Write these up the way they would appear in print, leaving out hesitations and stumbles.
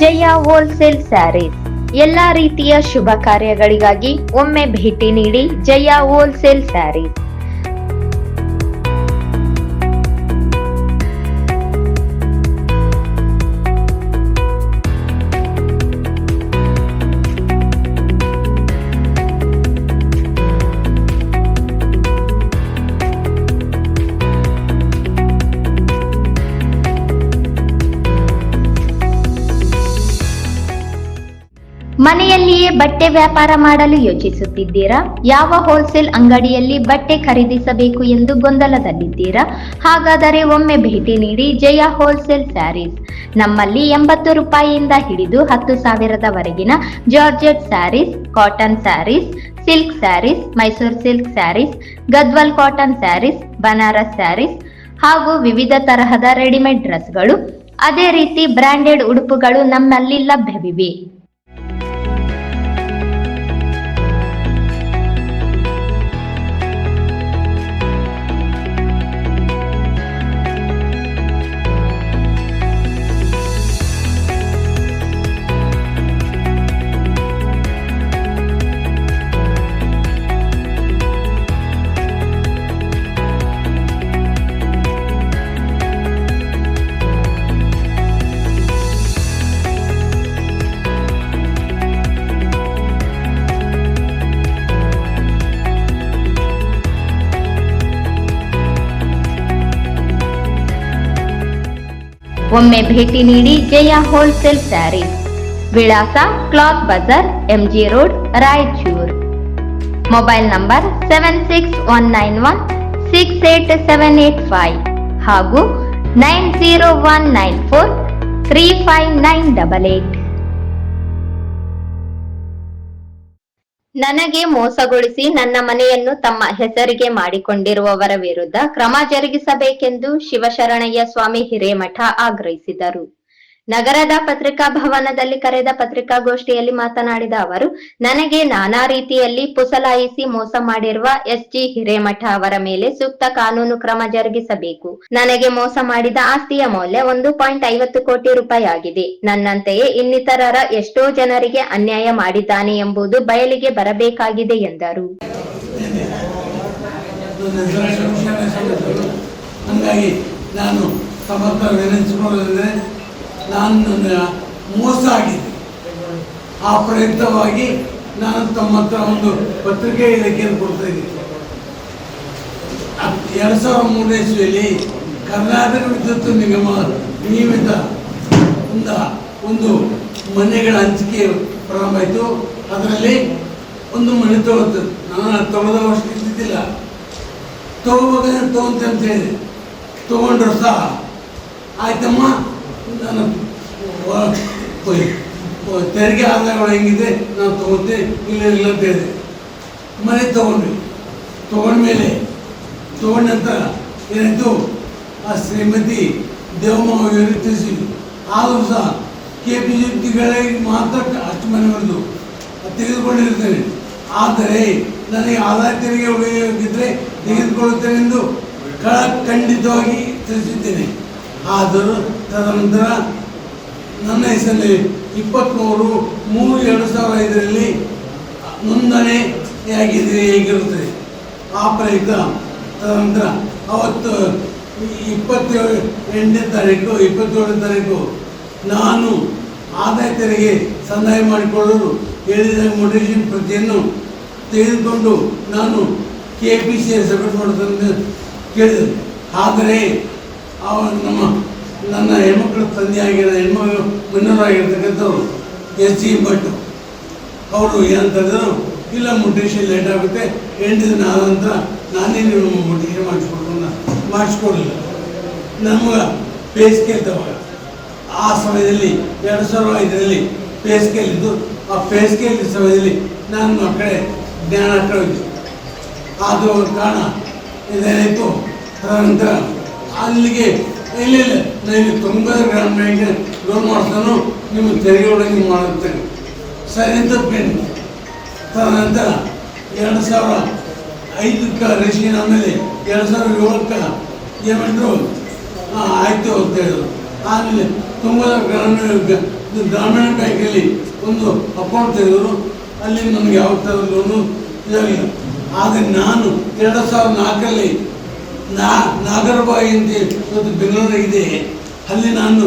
ಜಯ wholesale saris ಎಲ್ಲಾ ರೀತಿಯ ಶುಭ ಕಾರ್ಯಗಳಿಗಾಗಿ ಒಮ್ಮೆ ಭೇಟಿ ನೀಡಿ ಜಯ ಹೋಲ್ಸೇಲ್ ಸ್ಯಾರೀಸ್. ಮನೆಯಲ್ಲಿಯೇ ಬಟ್ಟೆ ವ್ಯಾಪಾರ ಮಾಡಲು ಯೋಚಿಸುತ್ತಿದ್ದೀರಾ? ಯಾವ ಹೋಲ್ಸೇಲ್ ಅಂಗಡಿಯಲ್ಲಿ ಬಟ್ಟೆ ಖರೀದಿಸಬೇಕು ಎಂದು ಗೊಂದಲದಲ್ಲಿದ್ದೀರಾ? ಹಾಗಾದರೆ ಒಮ್ಮೆ ಭೇಟಿ ನೀಡಿ ಜಯ ಹೋಲ್ಸೇಲ್ ಸ್ಯಾರೀಸ್. ನಮ್ಮಲ್ಲಿ 80 ರೂಪಾಯಿಯಿಂದ ಹಿಡಿದು 10,000ವರೆಗಿನ georgette sarees, cotton sarees, silk sarees, Mysore silk sarees, Gadwal cotton sarees, Banaras sarees ಹಾಗೂ ವಿವಿಧ ತರಹದ ರೆಡಿಮೇಡ್ ಡ್ರೆಸ್ಗಳು, ಅದೇ ರೀತಿ ಬ್ರಾಂಡೆಡ್ ಉಡುಪುಗಳು ನಮ್ಮಲ್ಲಿ ಲಭ್ಯವಿವೆ. ಒಮ್ಮೆ ಭೇಟಿ ನೀಡಿ ಜಯ ಹೋಲ್ಸೇಲ್ ಸ್ಯಾರೀಸ್. ವಿಳಾಸ cloth Bazaar, MG road, Raichur. Mobile number 7619168785 ಹಾಗೂ 9019435988. ನನಗೆ ಮೋಸಗೊಳಿಸಿ ನನ್ನ ಮನೆಯನ್ನು ತಮ್ಮ ಹೆಸರಿಗೆ ಮಾಡಿಕೊಂಡಿರುವವರ ವಿರುದ್ಧ ಕ್ರಮ ಜರುಗಿಸಬೇಕೆಂದು ಶಿವಶರಣಯ್ಯ ಸ್ವಾಮಿ ಹಿರೇಮಠ ಆಗ್ರಹಿಸಿದರು. ನಗರದ ಪತ್ರಿಕಾ ಭವನದಲ್ಲಿ ಕರೆದ ಪತ್ರಿಕಾಗೋಷ್ಠಿಯಲ್ಲಿ ಮಾತನಾಡಿದ ಅವರು, ನನಗೆ ನಾನಾ ರೀತಿಯಲ್ಲಿ ಪುಸಲಾಯಿಸಿ ಮೋಸ ಮಾಡಿರುವ SG ಹಿರೇಮಠ ಅವರ ಮೇಲೆ ಸೂಕ್ತ ಕಾನೂನು ಕ್ರಮ ಜರುಗಿಸಬೇಕು. ನನಗೆ ಮೋಸ ಮಾಡಿದ ಆಸ್ತಿಯ ಮೌಲ್ಯ 1.50 ಕೋಟಿ ರೂಪಾಯಿ ಆಗಿದೆ. ನನ್ನಂತೆಯೇ ಇನ್ನಿತರರ ಎಷ್ಟೋ ಜನರಿಗೆ ಅನ್ಯಾಯ ಮಾಡಿದ್ದಾನೆ ಎಂಬುದು ಬಯಲಿಗೆ ಬರಬೇಕಾಗಿದೆ ಎಂದರು. ನಾನು ಮೋಸ ಆಗಿದೆ. ಆ ಪ್ರಯುಕ್ತವಾಗಿ ನಾನು ತಮ್ಮ ಹತ್ರ ಒಂದು ಪತ್ರಿಕೆ ಇಲಾಖೆಯನ್ನು ಕೊಡ್ತಾ ಇದ್ದೀನಿ. 2003 ಇಸ್ವಿಯಲ್ಲಿ ಕರ್ನಾಟಕ ವಿದ್ಯುತ್ ನಿಗಮ ನಿಯಮಿತ ಒಂದು ಮನೆಗಳ ಹಂಚಿಕೆ ಪ್ರಾರಂಭ ಆಯಿತು. ಅದರಲ್ಲಿ ಒಂದು ಮನೆ ತಗೋತು. ನಾನು ತಗೊಳ್ಳೋ ವರ್ಷ ಇದ್ದಿದ್ದಿಲ್ಲ. ತಗೋಬೇಕಾದ್ರೆ ತಗೊಂತ ಅಂತ ಹೇಳಿದೆ. ತಗೊಂಡ್ರು ಸಹ ಆಯ್ತಮ್ಮ, ನಾನು ತೆರಿಗೆ ಆದಾಯಗಳು ಹೆಂಗಿದೆ ನಾನು ತಗೊಂಡೆ, ಇಲ್ಲ ಅಂತ ಹೇಳಿದೆ. ಮನೆ ತಗೊಂಡ್ಮೇಲೆ ತಗೊಂಡ ನಂತರ ಏನಾಯಿತು, ಆ ಶ್ರೀಮತಿ ದೇವಮ್ಮವ್ರಿಗೆ ತಿಳಿಸಿದ್ವಿ. ಆದರೂ ಸಹ KPGಗಳಿಗೆ ಮಾತ್ರ ಅಷ್ಟು ಮನೆಗಳದ್ದು ತೆಗೆದುಕೊಂಡಿರ್ತೇನೆ. ಆದರೆ ನನಗೆ ಆದಾಯ ತೆರಿಗೆ ಉಳಿಯೋಗಿದ್ದರೆ ತೆಗೆದುಕೊಳ್ಳುತ್ತೇನೆ ಎಂದು ಖಂಡಿತವಾಗಿ ತಿಳಿಸಿದ್ದೇನೆ. ಆದರೂ ತದನಂತರ ನನ್ನ ಹೆಸರಲ್ಲಿ 23/3/2005 ನೋಂದಣಿಯಾಗಿದೆ ಹೇಗಿರುತ್ತದೆ. ಆ ಪ್ರಯುಕ್ತ ತದನಂತರ ಅವತ್ತು 27ನೇ ತಾರೀಕು ನಾನು ಆದಾಯ ತೆರಿಗೆ ಸಂದಾಯ ಮಾಡಿಕೊಳ್ಳಲು ಹೇಳಿದ ಮೊಟಿವೇಶನ್ ಪ್ರತಿಯನ್ನು ತೆಗೆದುಕೊಂಡು ನಾನು KPC ಸಬ್ಮಿಟ್ ಮಾಡುತ್ತೇನೆ ಕೇಳಿದರು. ಆದರೆ ನನ್ನ ಹೆಣ್ಮಕ್ಳ ತಂದೆಯಾಗಿರೋ ಹೆಣ್ಮಗಳು ಮುನ್ನೂರಾಗಿರ್ತಕ್ಕಂಥವ್ರು SG ಭಟ್ ಅವರು ಏನಂತಂದರು, ಇಲ್ಲ ಮೊಟಿವೇಶನ್ ಲೇಟ್ ಆಗುತ್ತೆ, 8 ದಿನ ಆದ ನಂತರ ನಾನೇ ನೀವು ಮೊಟಿವೇಶನ್ ಮಾಡಿಸ್ಕೊಡಲಿಲ್ಲ. ನಮ್ಗೆ ಪೇ ಸ್ಕೇಲ್ ತವಾಗ ಆ ಸಮಯದಲ್ಲಿ 2005 ಪೇ ಸ್ಕೇಲ್ ಇದ್ದು, ಆ ಪೇ ಸ್ಕೇಲ್ ಸಮಯದಲ್ಲಿ ನಾನು ಆ ಕಡೆ ಜ್ಞಾನ ಕಳಿತು. ಅದು ಕಾರಣ ಇದೇನಾಯಿತು. ತದನಂತರ ಅಲ್ಲಿಗೆ ಇಲ್ಲ ನಾನು 90 ಗ್ರಾಮ ಬ್ಯಾಂಕ್ಗೆ ಲೋನ್ ಮಾಡ್ತಾನೋ ನಿಮಗೆ ತೆರಿಗೆ ಒಳಗೆ ಮಾಡುತ್ತೇನೆ ಸರಿ ಅಂತ ಪೇನ್. ತದನಂತರ 2005 ರಿಜಿಸ್ಟ್ರೇಷನ್ ಆಮೇಲೆ 2007 ಏನು ಮಾಡಿದ್ರು, ಆಯಿತು ಅಂತ ಹೇಳಿದ್ರು. ಆಮೇಲೆ ತುಂಗದ ಗ್ರಾಮೀಣ ಬ್ಯಾಂಕಲ್ಲಿ ಒಂದು ಅಕೌಂಟ್ ತೆಗೆದರು. ಅಲ್ಲಿ ನನಗೆ ಯಾವ ಥರ ಲೋನು ಇದಾಗಿಲ್ಲ. ಆದರೆ ನಾನು 2004ರಲ್ಲಿ ನಾಗರಬಾಯಿ ಅಂತ ಇವತ್ತು ಬೆಂಗಳೂರಿಗಿದೆ, ಅಲ್ಲಿ ನಾನು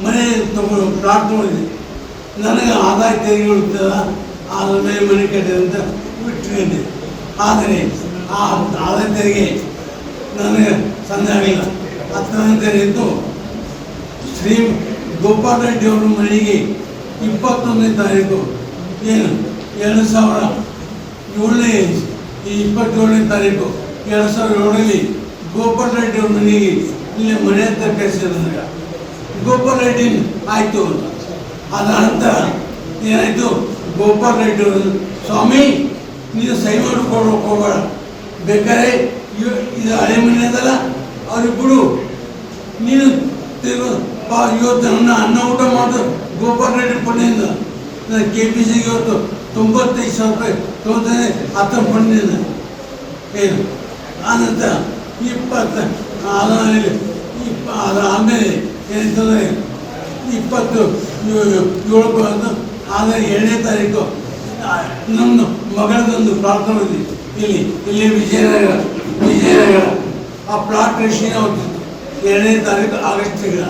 ಮನೆ ಪ್ಲಾಟ್ ತೊಗೊಂಡಿದ್ದೆ. ನನಗೆ ಆದಾಯ ತೆರಿಗೆ ಉಳಿತದ, ಅದ್ರ ಮೇಲೆ ಮನೆ ಕಟ್ಟಿದೆ ಅಂತ ಬಿಟ್ಟಿದ್ದೆ. ಆದರೆ ಆ ಆದಾಯ ತೆರಿಗೆ ನನಗೆ ಸಂದೆ ಆಗಲಿಲ್ಲ. 10ನೇ ತಾರೀಕು ಶ್ರೀ ಗೋಪಾಲ್ ರೆಡ್ಡಿ ಅವರ ಮನೆಗೆ 21ನೇ ತಾರೀಕು ಏನು 27ನೇ ತಾರೀಕು 2007ರಲ್ಲಿ ಗೋಪಾಲ್ ರೆಡ್ಡಿ ಅವ್ರ ಮನೆಗೆ ಇಲ್ಲೇ ಮನೆ ಹತ್ರ ಕಳಿಸಿದ್ರು. ನನಗೆ ಗೋಪಾಲ್ ರೆಡ್ಡಿ ಆಯಿತು ಅಂತ. ಅದ ನಂತರ ಏನಾಯಿತು, ಗೋಪಾಲ್ ರೆಡ್ಡಿ ಅವರು ಸ್ವಾಮಿ ನೀನು ಸಹಿ ಮಾಡಿಕೊಡೋಕೆ ಹೋಗಬೇಡ, ಬೇಕಾದ್ರೆ ಇದು ಹಳೆ ಮನೆ ಅದಲ್ಲ ಅವ್ರಿಗೆ ಬಿಡು, ನೀನು ಇವತ್ತು ಅನ್ನ ಊಟ ಮಾಡೋದು ಗೋಪಾಲ್ ರೆಡ್ಡಿ ಪುಣ್ಯದಿಂದ. ನಾನು KPCಗೆ ಇವತ್ತು 95,000 ರೂಪಾಯಿ ತೊಗೊತಾನೆ, 10 ಪುಣ್ಯದಿಂದ ಏನು. ಆನಂತರ 20 ಆಮೇಲೆ ಏನಂತಂದರೆ 27 ಆದರೆ 7ನೇ ತಾರೀಕು ನಮ್ಮ ಮಗಳದೊಂದು ಪ್ರಾರ್ಥನೆ ಇಲ್ಲಿ ವಿಜಯನಗರ ಆ ಪ್ಲಾಟ್ ರಿಜಿಸ್ಟ್ರೇಷನ್ ಹೋಗ್ತಿತ್ತು. 2ನೇ ತಾರೀಕು ಆಗಸ್ಟ್ ತಿಂಗಳ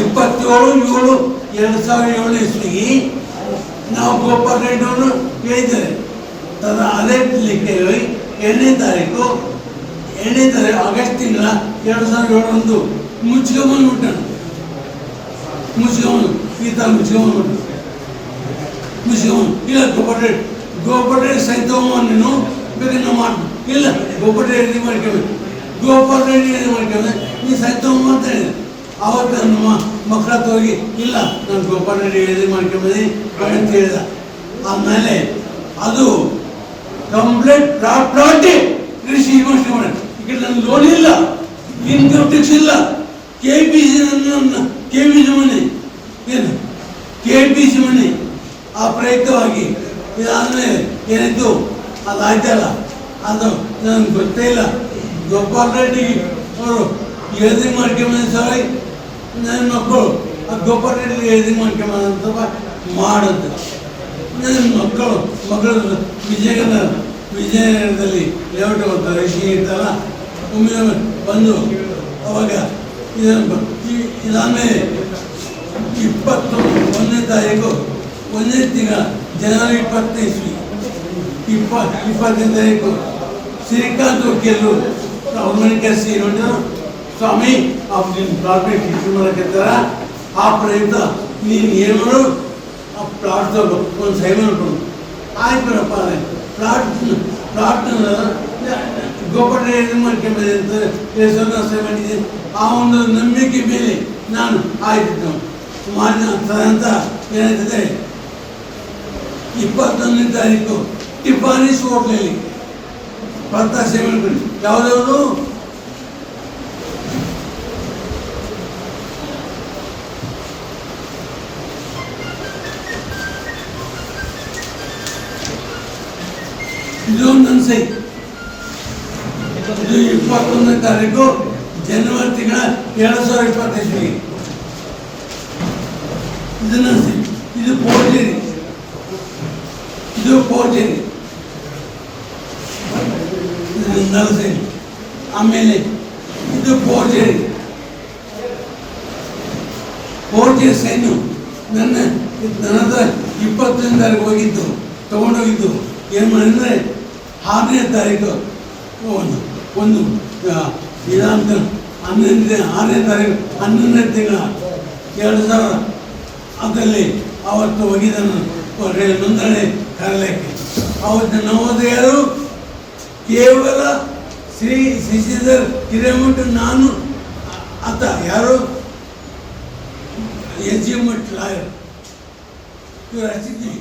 27/7/2007 ಇಸ್ವಿಗೆ ನಾವು ಗೋಪಾಲ್ ರೆಡ್ಡಿ ಅವರು ಹೇಳಿದ್ದಾರೆ. ಅದೇ ಲೆಕ್ಕ 2ನೇ ತಾರೀಕು ಆಗಸ್ಟ್ ತಿಂಗಳ 2007 ಮುಚ್ಕೊಂಬಂದ್ಬಿಟ್ಟು ಈ ಥರ ಮುಚ್ಕೊಂಬಂದ್ಬಿಟ್ಟು ಇಲ್ಲ ಗೋಪಾಲ್ ರೆಡ್ಡಿ ಸಹಿ ತಗೊಂಬ, ನೀನು ಬೇಕಾದ್ರೆ ನಾವು ಮಾಡ್ತೀವಿ. ಇಲ್ಲ ಗೋಪಾಲ್ ರೆಡ್ಡಿ ಮಾಡ್ಕೋಬೇಕು, ಗೋಪಾಲ್ ರೆಡ್ಡಿ ಮಾಡ್ಕೊಂಡ್ರೆ ನೀ ಸಹಿ ತಗೊಂಬ ಅಂತ ಹೇಳಿದೆ. ಆವತ್ತು ನಮ್ಮ ಮಕ್ಕಳ ಹೋಗಿ ಇಲ್ಲ ನಾನು ಗೋಪಾಲ್ ರೆಡ್ಡಿ ಹೇಳಿದೆ ಮಾಡ್ಕೊಂಬಂದು ಅಂತ ಹೇಳಿದ. ಆಮೇಲೆ ಅದು ಕಂಪ್ಲೇಂಟ್ ಪ್ಲಾಟೇ ಕೃಷಿ ಯೂನಿವರ್ಸಿಟಿ ಮಾಡಿ ಈಗ ನನ್ನ ಲೋನ್ ಇಲ್ಲ, ಇನ್ಕಮ್ ಟ್ಯಾಕ್ಸ್ ಇಲ್ಲ, KPC ಮನೆ ಏನು KPC ಮನೆ ಆ ಪ್ರಯುಕ್ತವಾಗಿ ಇದಾದಮೇಲೆ ಏನಿತ್ತು ಅದು ಆಯ್ತಲ್ಲ, ಅದು ನನಗೆ ಗೊತ್ತೇ ಇಲ್ಲ. ಗೋಪಾಲ್ ರೆಡ್ಡಿ ಅವರು ಎಳ್ದಿ ಮಾಡ್ಕೊಂಬಂದ ಸಲ ನನ್ನ ಮಕ್ಕಳು ಆ ಗೋಪಾಲ್ ರೆಡ್ಡಿ ಎಳ್ದಿ ಮಾಡ್ಕೊಂಬಂದ ಮಾಡೋದು. ನನ್ನ ಮಕ್ಕಳು ವಿಜಯನಗರದಲ್ಲಿ ಲೇಔಟ್ ಹೋಗ್ತಾರೆ, ಇರ್ತಲ್ಲ, ಒಮ್ಮೆ ಬಂದು ಅವಾಗ ಇದಾದಮೇಲೆ 21ನೇ ತಾರೀಕು 1ನೇ ತಿಂಗಳ ಜನವರಿ 20 ಇಸ್ವಿ 20ನೇ ತಾರೀಕು ಶ್ರೀಕಾಂತ್ ವಕೀಲರು ಅವ್ರ ಮನೆ ಕೆಲಸ ಏನು ಸ್ವಾಮಿ ಅವ್ರು ನಿನ್ನ ಪ್ರಾಪರ್ಟಿ ಫಿಕ್ಸ್ ಮಾಡಕತ್ತಾರ, ಆ ಪ್ರಯುಕ್ತ ನೀನು ಏನು ಮಾಡು ಆ ಪ್ಲಾಟ್ ಒಂದು ಸಹಿ ಮಾಡ್ಕೊಂಡು ಆಯ್ತು ಬಿಡಪ್ಪ. ಪ್ಲಾಟ್ ಗೋಪಾಲ್ ರೆಡ್ಡಿ ಮಾಡ್ಕೊಂಬಂದೆ ಅಂತ ಸಹಿ ಮಾಡಿದ್ದೀನಿ. ಆ ಒಂದು ನಂಬಿಕೆ ಮೇಲೆ ನಾನು ಆಯ್ತು ಮಾಡಿದ ಅಂತ ಏನಾಯ್ತದೆ 21ನೇ ತಾರೀಕು ಟಿಫಾನಿಸ್ ಹೋಟ್ಲಲ್ಲಿ ಪತ್ರ ಸೇವೆ ಮಾಡ್ಕೊಂಡು ಯಾವುದವರು ಇದು ನನ್ನ ಸೈ. ಇದು 21ನೇ ತಾರೀಕು ಜನವರಿ ತಿಂಗಳ 2025 ಇದು ನನ್ನ ಸೈ. ಇದು ಫೋರ್ಜರಿ ನನ್ನ ಸೈ. ಆಮೇಲೆ ಇದು ಫೋರ್ಜರಿ ಸೈನು ನನ್ನ ಹತ್ರ 20ನೇ ತಾರೀಕು ಹೋಗಿದ್ದು ತೊಗೊಂಡೋಗಿದ್ದು. ಏನು ಮಾಡಿದ್ರೆ 6ನೇ ತಾರೀಕು ಒಂದು ಇದಂತ 6ನೇ ತಾರೀಕು 11ನೇ ತಿಂಗಳ 2000 ಅದರಲ್ಲಿ ಅವತ್ತು ಹೋಗಿದ್ದನು ನೋಂದಣಿ ಕರಲಿಕ್ಕೆ. ಅವತ್ತು ನವೋದಯರು ಕೇವಲ ಶ್ರೀ ಶಶಿಧರ್ ಹಿರೇಮಠ, ನಾನು ಆತ ಯಾರು SG ಮಠ್ ಲಾಯರ್ ಇವರು ಹಚ್ಚಿದ್ದೀವಿ.